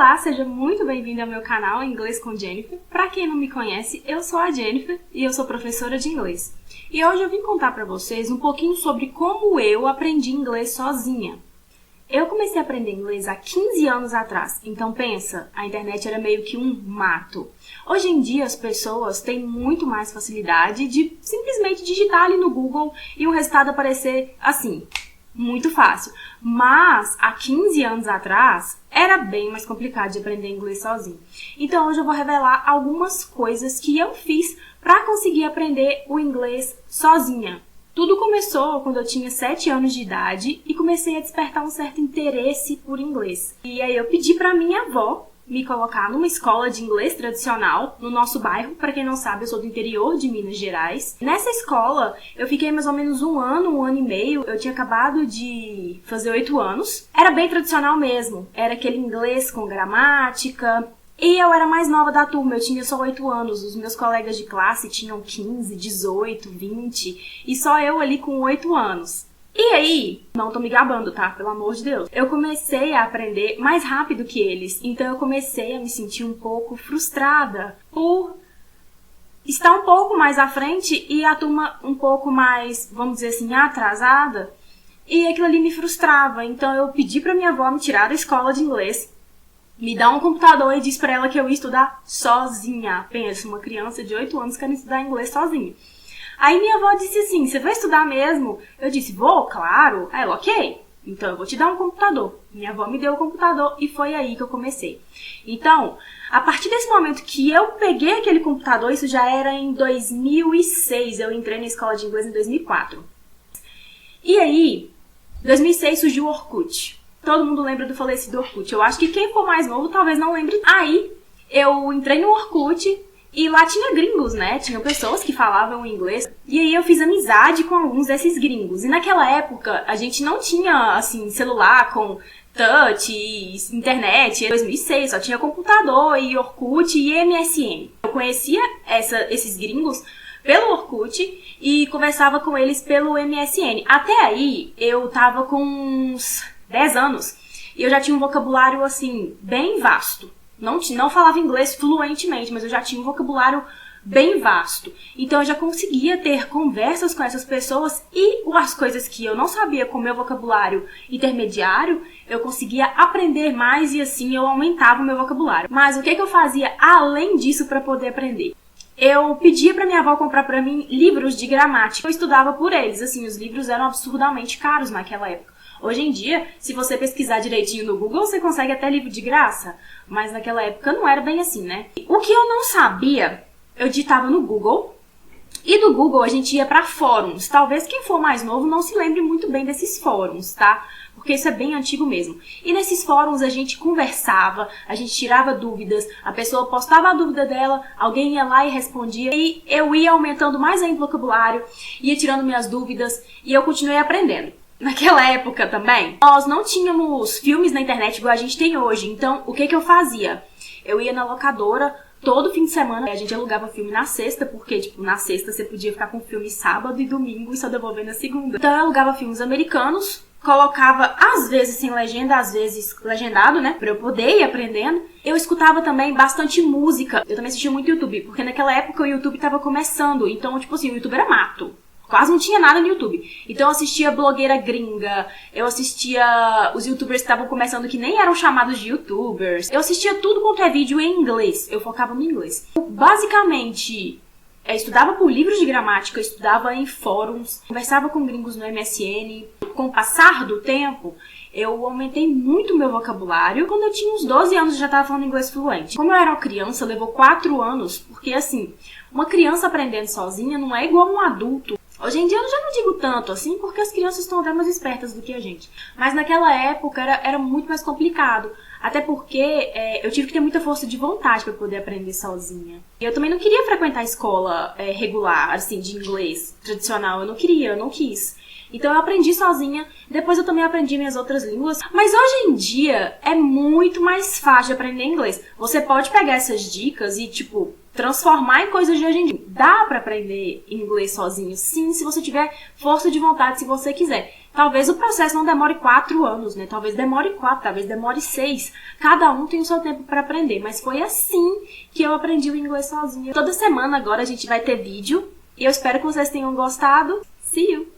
Olá, seja muito bem-vindo ao meu canal Inglês com Jennifer. Para quem não me conhece, eu sou a Jennifer e eu sou professora de inglês. E hoje eu vim contar para vocês um pouquinho sobre como eu aprendi inglês sozinha. Eu comecei a aprender inglês há 15 anos atrás, então pensa, a internet era meio que um mato. Hoje em dia as pessoas têm muito mais facilidade de simplesmente digitar ali no Google e o resultado aparecer assim. Muito fácil, mas há 15 anos atrás era bem mais complicado de aprender inglês sozinho. Então hoje eu vou revelar algumas coisas que eu fiz para conseguir aprender o inglês sozinha. Tudo começou quando eu tinha 7 anos de idade e comecei a despertar um certo interesse por inglês. E aí eu pedi para minha avó me colocar numa escola de inglês tradicional no nosso bairro. Para quem não sabe, eu sou do interior de Minas Gerais. Nessa escola, eu fiquei mais ou menos um ano e meio. Eu tinha acabado de fazer 8 anos. Era bem tradicional mesmo. Era aquele inglês com gramática. E eu era mais nova da turma, eu tinha só 8 anos. Os meus colegas de classe tinham 15, 18, 20. E só eu ali com 8 anos. E aí, não tô me gabando, tá? Pelo amor de Deus. Eu comecei a aprender mais rápido que eles. Então eu comecei a me sentir um pouco frustrada por estar um pouco mais à frente e a turma um pouco mais, vamos dizer assim, atrasada. E aquilo ali me frustrava. Então eu pedi pra minha avó me tirar da escola de inglês, me dar um computador e disse pra ela que eu ia estudar sozinha. Pensa, uma criança de 8 anos querendo estudar inglês sozinha. Aí minha avó disse assim, você vai estudar mesmo? Eu disse, vou, claro. Aí ela, ok, então eu vou te dar um computador. Minha avó me deu o computador e foi aí que eu comecei. Então, a partir desse momento que eu peguei aquele computador, isso já era em 2006, eu entrei na escola de inglês em 2004. E aí, em 2006 surgiu o Orkut. Todo mundo lembra do falecido Orkut. Eu acho que quem for mais novo talvez não lembre. Aí, eu entrei no Orkut. E lá tinha gringos, né? Tinham pessoas que falavam inglês. E aí eu fiz amizade com alguns desses gringos. E naquela época, a gente não tinha, assim, celular com touch, internet. Em 2006, só tinha computador e Orkut e MSN. Eu conhecia esses gringos pelo Orkut e conversava com eles pelo MSN. Até aí, eu tava com uns 10 anos. E eu já tinha um vocabulário, assim, bem vasto. Não falava inglês fluentemente, mas eu já tinha um vocabulário bem vasto. Então eu já conseguia ter conversas com essas pessoas e as coisas que eu não sabia com o meu vocabulário intermediário, eu conseguia aprender mais e assim eu aumentava o meu vocabulário. Mas o que eu fazia além disso para poder aprender? Eu pedia pra minha avó comprar pra mim livros de gramática. Eu estudava por eles, assim, os livros eram absurdamente caros naquela época. Hoje em dia, se você pesquisar direitinho no Google, você consegue até livro de graça. Mas naquela época não era bem assim, né? O que eu não sabia, eu digitava no Google. E do Google a gente ia para fóruns. Talvez quem for mais novo não se lembre muito bem desses fóruns, tá? Porque isso é bem antigo mesmo. E nesses fóruns a gente conversava, a gente tirava dúvidas, a pessoa postava a dúvida dela, alguém ia lá e respondia. E eu ia aumentando mais ainda o vocabulário, ia tirando minhas dúvidas e eu continuei aprendendo. Naquela época também, nós não tínhamos filmes na internet igual a gente tem hoje. Então, o que eu fazia? Eu ia na locadora todo fim de semana. A gente alugava filme na sexta, porque, tipo, na sexta você podia ficar com filme sábado e domingo e só devolver na segunda. Então, eu alugava filmes americanos, colocava, às vezes sem legenda, às vezes legendado, né? Pra eu poder ir aprendendo. Eu escutava também bastante música. Eu também assistia muito YouTube, porque naquela época o YouTube tava começando. Então, tipo assim, o YouTube era mato. Quase não tinha nada no YouTube. Então eu assistia blogueira gringa, eu assistia os youtubers que estavam começando que nem eram chamados de youtubers. Eu assistia tudo quanto é vídeo em inglês, eu focava no inglês. Basicamente, eu estudava por livros de gramática, eu estudava em fóruns, conversava com gringos no MSN. Com o passar do tempo, eu aumentei muito o meu vocabulário. Quando eu tinha uns 12 anos, eu já estava falando inglês fluente. Como eu era uma criança, levou 4 anos, porque assim, uma criança aprendendo sozinha não é igual um adulto. Hoje em dia eu já não digo tanto assim, porque as crianças estão até mais espertas do que a gente. Mas naquela época era muito mais complicado. Até porque eu tive que ter muita força de vontade para poder aprender sozinha. E eu também não queria frequentar a escola regular, assim, de inglês tradicional. Eu não quis. Então eu aprendi sozinha, depois eu também aprendi minhas outras línguas. Mas hoje em dia é muito mais fácil de aprender inglês. Você pode pegar essas dicas e, tipo, transformar em coisas de hoje em dia. Dá pra aprender inglês sozinho, sim, se você tiver força de vontade, se você quiser. Talvez o processo não demore 4 anos, né? Talvez demore 4, talvez demore 6. Cada um tem o seu tempo para aprender, mas foi assim que eu aprendi o inglês sozinha. Toda semana agora a gente vai ter vídeo e eu espero que vocês tenham gostado. See you!